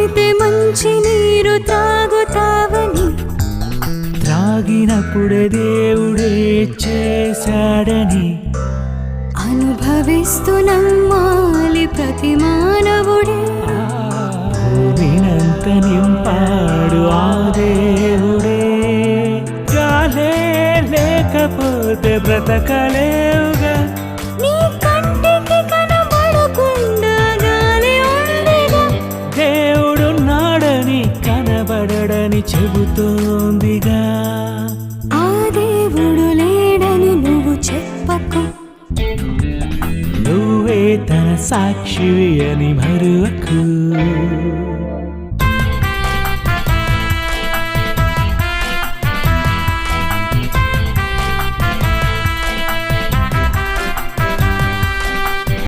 అయితే మంచి నీరు త్రాగుతావని, త్రాగినప్పుడే దేవుడే చేశాడని అనుభవిస్తూ నమ్మాలి ప్రతి మానవుడే. భూమినంత నింపాడు ఆ దేవుడే. గాలే లేకపోతే బ్రతకలేవుగా, నీ కంటికి కనబడకుండా గాలి ఉందిగా, దేవుడున్నాడని కనబడడని చెబుతోందిగా. ఆ దేవుడు లేడని నువ్వు చెప్పకు, నువ్వే తన సాక్షివి అని మరువకు.